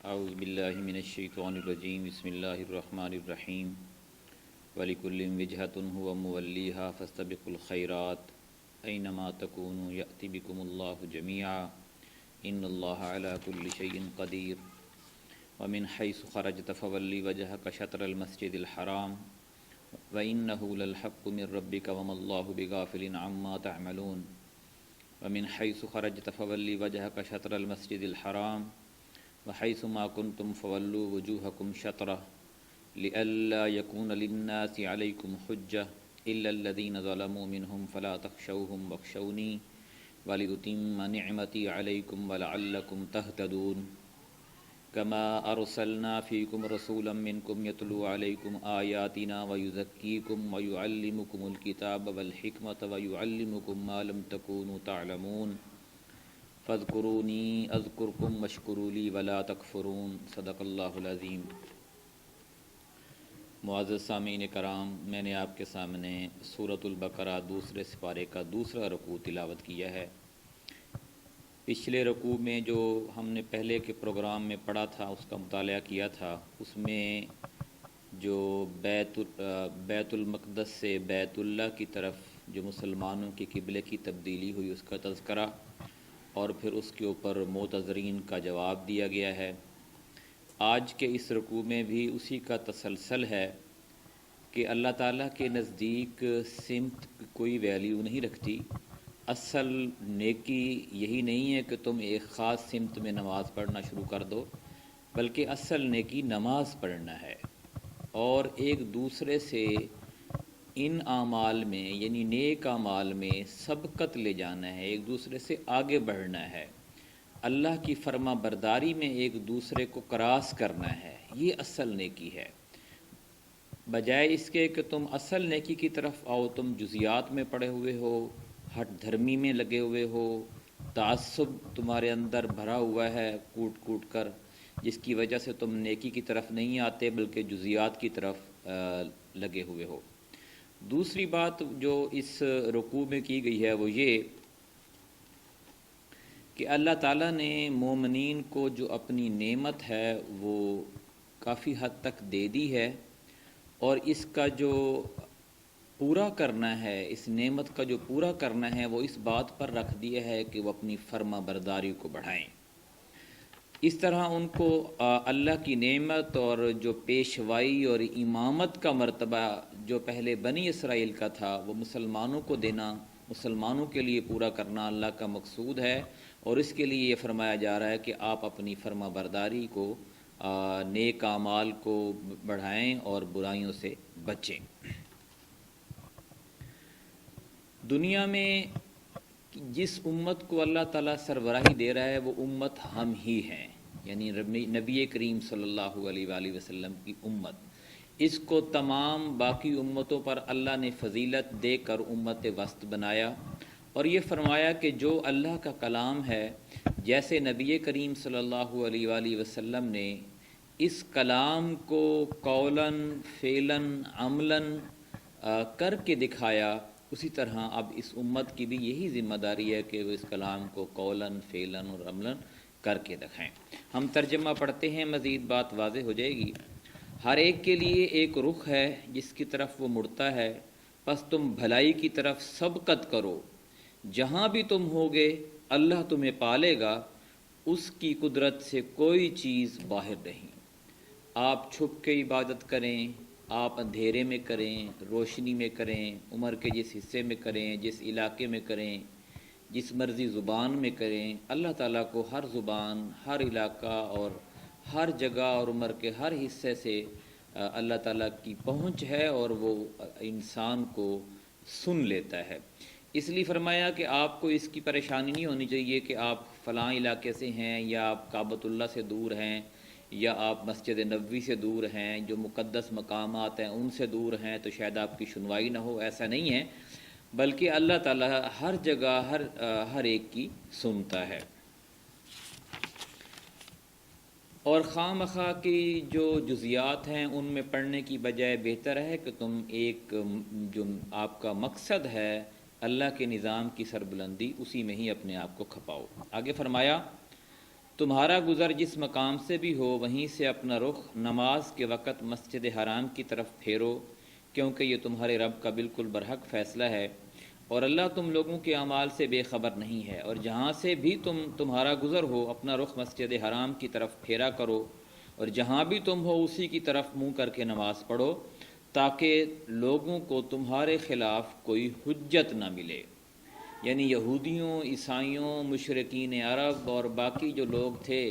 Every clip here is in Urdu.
اعوذ باللہ من الشیطان الرجیم بسم اللہ الرحمن الرحیم وَلِكُلٍّ وِجْهَةٌ هُوَ مُوَلِّيهَا فَاسْتَبِقُوا الْخَيْرَاتِ أَيْنَمَا تَكُونُوا يَأْتِ بِكُمُ اللَّهُ جَمِيعًا إِنَّ اللَّهَ عَلَى كُلِّ شَيْءٍ قَدِيرٌ وَمِنْ حَيْثُ خَرَجْتَ فَوَلِّ وَجْهَكَ شَطْرَ الْمَسْجِدِ الْحَرَامِ وَإِنَّهُ لَلْحَقُّ مِنْ رَبِّكَ وَمَا اللَّهُ بِغَافِلٍ عَمَّا تَعْمَلُونَ وَمِنْ حَيْثُ خَرَجْتَ فَوَلِّ وَجْهَكَ شَطْرَ الْمَسْجِدِ الْحَرَامِ وَحَيْثُ مَا كُنْتُمْ فَوَلُّوا وُجُوهَكُمْ شَطْرَهُ لِئَلَّا يَكُونَ لِلنَّاسِ عَلَيْكُمْ حُجَّةٌ إِلَّا الَّذِينَ ظَلَمُوا مِنْهُمْ فَلَا تَخْشَوْهُمْ وَاخْشَوْنِي وَلِأُتِمَّ نِعْمَتِي عَلَيْكُمْ وَلَعَلَّكُمْ تَهْتَدُونَ كَمَا أَرْسَلْنَا فِيكُمْ رَسُولًا مِّنْكُمْ يَتْلُو عَلَيْكُمْ آيَاتِنَا وَيُزَكِّيكُمْ وَيُعَلِّمُكُمُ الْكِتَابَ وَالْحِكْمَةَ وَيُعَلِّمُكُم مَّا لَمْ تَكُونُوا تَعْلَمُونَ فاذکرونی اذکرکم واشکروا لی ولا تکفرون صدق اللہ العظیم۔ معزز سامعین کرام، میں نے آپ کے سامنے سورۃ البقرہ دوسرے سپارے کا دوسرا رکوع تلاوت کیا ہے۔ پچھلے رکوع میں جو ہم نے پہلے کے پروگرام میں پڑھا تھا، اس کا مطالعہ کیا تھا، اس میں جو بیت المقدس سے بیت اللہ کی طرف جو مسلمانوں کی قبلے کی تبدیلی ہوئی، اس کا تذکرہ اور پھر اس کے اوپر معتذرین کا جواب دیا گیا ہے۔ آج کے اس رکوع میں بھی اسی کا تسلسل ہے کہ اللہ تعالیٰ کے نزدیک سمت کوئی ویلیو نہیں رکھتی۔ اصل نیکی یہی نہیں ہے کہ تم ایک خاص سمت میں نماز پڑھنا شروع کر دو، بلکہ اصل نیکی نماز پڑھنا ہے اور ایک دوسرے سے ان اعمال میں یعنی نیک اعمال میں سبقت لے جانا ہے، ایک دوسرے سے آگے بڑھنا ہے، اللہ کی فرما برداری میں ایک دوسرے کو کراس کرنا ہے، یہ اصل نیکی ہے۔ بجائے اس کے کہ تم اصل نیکی کی طرف آؤ، تم جزیات میں پڑے ہوئے ہو، ہٹ دھرمی میں لگے ہوئے ہو، تعصب تمہارے اندر بھرا ہوا ہے کوٹ کوٹ کر، جس کی وجہ سے تم نیکی کی طرف نہیں آتے بلکہ جزیات کی طرف لگے ہوئے ہو۔ دوسری بات جو اس رکوع میں کی گئی ہے وہ یہ کہ اللہ تعالیٰ نے مومنین کو جو اپنی نعمت ہے وہ کافی حد تک دے دی ہے، اور اس کا جو پورا کرنا ہے، اس نعمت کا جو پورا کرنا ہے وہ اس بات پر رکھ دیا ہے کہ وہ اپنی فرما برداری کو بڑھائیں۔ اس طرح ان کو اللہ کی نعمت اور جو پیشوائی اور امامت کا مرتبہ جو پہلے بنی اسرائیل کا تھا وہ مسلمانوں کو دینا، مسلمانوں کے لیے پورا کرنا اللہ کا مقصود ہے، اور اس کے لیے یہ فرمایا جا رہا ہے کہ آپ اپنی فرما برداری کو، نیک اعمال کو بڑھائیں اور برائیوں سے بچیں۔ دنیا میں جس امت کو اللہ تعالیٰ سربراہی دے رہا ہے وہ امت ہم ہی ہیں، یعنی نبی کریم صلی اللہ علیہ وآلہ وسلم کی امت۔ اس کو تمام باقی امتوں پر اللہ نے فضیلت دے کر امت وسط بنایا، اور یہ فرمایا کہ جو اللہ کا کلام ہے، جیسے نبی کریم صلی اللہ علیہ وآلہ وسلم نے اس کلام کو قولاً فعلاً عملاً کر کے دکھایا، اسی طرح اب اس امت کی بھی یہی ذمہ داری ہے کہ وہ اس کلام کو قولاً فعلاً اور عملاً کر کے دکھائیں۔ ہم ترجمہ پڑھتے ہیں، مزید بات واضح ہو جائے گی۔ ہر ایک کے لیے ایک رخ ہے جس کی طرف وہ مڑتا ہے، پس تم بھلائی کی طرف سبقت کرو، جہاں بھی تم ہوگے اللہ تمہیں پالے گا، اس کی قدرت سے کوئی چیز باہر نہیں۔ آپ چھپ کے عبادت کریں، آپ اندھیرے میں کریں، روشنی میں کریں، عمر کے جس حصے میں کریں، جس علاقے میں کریں، جس مرضی زبان میں کریں، اللہ تعالیٰ کو ہر زبان، ہر علاقہ اور ہر جگہ اور عمر کے ہر حصے سے اللہ تعالیٰ کی پہنچ ہے، اور وہ انسان کو سن لیتا ہے۔ اس لیے فرمایا کہ آپ کو اس کی پریشانی نہیں ہونی چاہیے کہ آپ فلاں علاقے سے ہیں، یا آپ کعبۃ اللہ سے دور ہیں، یا آپ مسجد نبوی سے دور ہیں، جو مقدس مقامات ہیں ان سے دور ہیں تو شاید آپ کی سنوائی نہ ہو۔ ایسا نہیں ہے، بلکہ اللہ تعالیٰ ہر جگہ ہر ایک کی سنتا ہے۔ اور خواہ مخواہ کی جو جزیات ہیں ان میں پڑھنے کی بجائے بہتر ہے کہ تم ایک جو آپ کا مقصد ہے اللہ کے نظام کی سربلندی، اسی میں ہی اپنے آپ کو کھپاؤ۔ آگے فرمایا تمہارا گزر جس مقام سے بھی ہو وہیں سے اپنا رخ نماز کے وقت مسجد حرام کی طرف پھیرو، کیونکہ یہ تمہارے رب کا بالکل برحق فیصلہ ہے، اور اللہ تم لوگوں کے اعمال سے بے خبر نہیں ہے۔ اور جہاں سے بھی تمہارا گزر ہو اپنا رخ مسجد حرام کی طرف پھیرا کرو، اور جہاں بھی تم ہو اسی کی طرف منہ کر کے نماز پڑھو، تاکہ لوگوں کو تمہارے خلاف کوئی حجت نہ ملے۔ یعنی یہودیوں، عیسائیوں، مشرکین عرب اور باقی جو لوگ تھے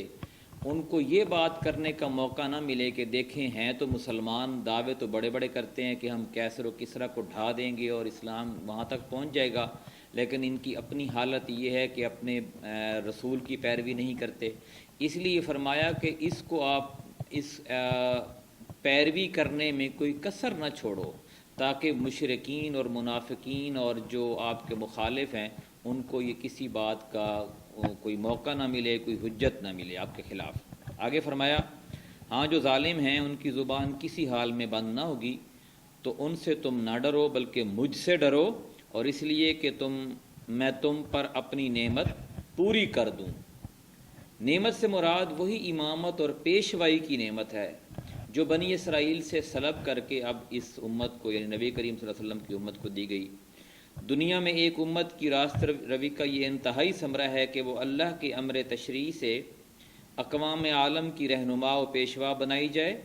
ان کو یہ بات کرنے کا موقع نہ ملے کہ دیکھیں ہیں تو مسلمان دعوے تو بڑے بڑے کرتے ہیں کہ ہم کیسر و کسرا کو ڈھا دیں گے اور اسلام وہاں تک پہنچ جائے گا، لیکن ان کی اپنی حالت یہ ہے کہ اپنے رسول کی پیروی نہیں کرتے۔ اس لیے فرمایا کہ اس کو آپ اس پیروی کرنے میں کوئی کسر نہ چھوڑو، تاکہ مشرکین اور منافقین اور جو آپ کے مخالف ہیں ان کو یہ کسی بات کا کوئی موقع نہ ملے، کوئی حجت نہ ملے آپ کے خلاف۔ آگے فرمایا، ہاں جو ظالم ہیں ان کی زبان کسی حال میں بند نہ ہوگی، تو ان سے تم نہ ڈرو بلکہ مجھ سے ڈرو، اور اس لیے کہ میں تم پر اپنی نعمت پوری کر دوں۔ نعمت سے مراد وہی امامت اور پیشوائی کی نعمت ہے جو بنی اسرائیل سے سلب کر کے اب اس امت کو یعنی نبی کریم صلی اللہ علیہ وسلم کی امت کو دی گئی۔ دنیا میں ایک امت کی راست روی کا یہ انتہائی ثمرہ ہے کہ وہ اللہ کے امر تشریع سے اقوام عالم کی رہنما و پیشوا بنائی جائے،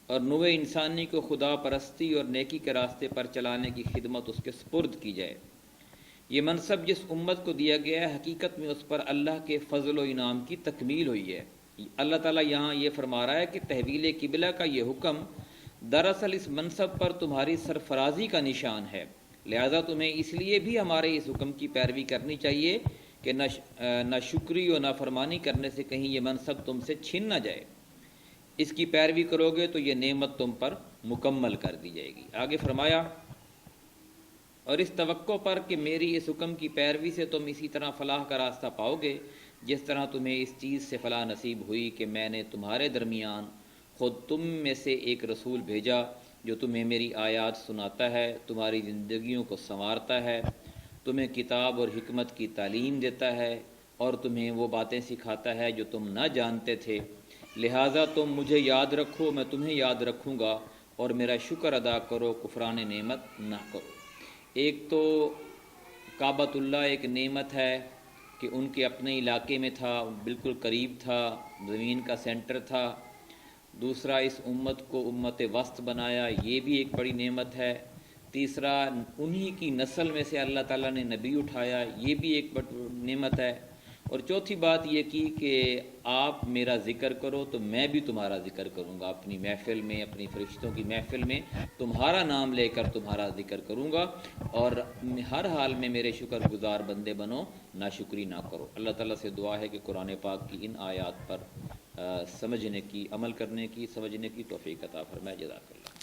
اور نوع انسانی کو خدا پرستی اور نیکی کے راستے پر چلانے کی خدمت اس کے سپرد کی جائے۔ یہ منصب جس امت کو دیا گیا ہے حقیقت میں اس پر اللہ کے فضل و انعام کی تکمیل ہوئی ہے۔ اللہ تعالیٰ یہاں یہ فرما رہا ہے کہ تحویل قبلہ کا یہ حکم دراصل اس منصب پر تمہاری سرفرازی کا نشان ہے، لہذا تمہیں اس لیے بھی ہمارے اس حکم کی پیروی کرنی چاہیے کہ نہ شکری و نافرمانی کرنے سے کہیں یہ منصب تم سے چھن نہ جائے۔ اس کی پیروی کرو گے تو یہ نعمت تم پر مکمل کر دی جائے گی۔ آگے فرمایا، اور اس توقع پر کہ میری اس حکم کی پیروی سے تم اسی طرح فلاح کا راستہ پاؤ گے جس طرح تمہیں اس چیز سے فلاح نصیب ہوئی کہ میں نے تمہارے درمیان خود تم میں سے ایک رسول بھیجا جو تمہیں میری آیات سناتا ہے، تمہاری زندگیوں کو سنوارتا ہے، تمہیں کتاب اور حکمت کی تعلیم دیتا ہے، اور تمہیں وہ باتیں سکھاتا ہے جو تم نہ جانتے تھے، لہٰذا تم مجھے یاد رکھو، میں تمہیں یاد رکھوں گا، اور میرا شکر ادا کرو، کفران نعمت نہ کرو۔ ایک تو کعبۃ اللہ ایک نعمت ہے کہ ان کے اپنے علاقے میں تھا، بالکل قریب تھا، زمین کا سینٹر تھا۔ دوسرا اس امت کو امت وسط بنایا، یہ بھی ایک بڑی نعمت ہے۔ تیسرا انہی کی نسل میں سے اللہ تعالیٰ نے نبی اٹھایا، یہ بھی ایک بڑی نعمت ہے۔ اور چوتھی بات یہ کی کہ آپ میرا ذکر کرو تو میں بھی تمہارا ذکر کروں گا، اپنی محفل میں، اپنی فرشتوں کی محفل میں تمہارا نام لے کر تمہارا ذکر کروں گا، اور ہر حال میں میرے شکر گزار بندے بنو، ناشکری نہ کرو۔ اللہ تعالیٰ سے دعا ہے کہ قرآن پاک کی ان آیات پر سمجھنے کی، عمل کرنے کی، سمجھنے کی توفیق عطا فرمائے۔ جزاک اللہ۔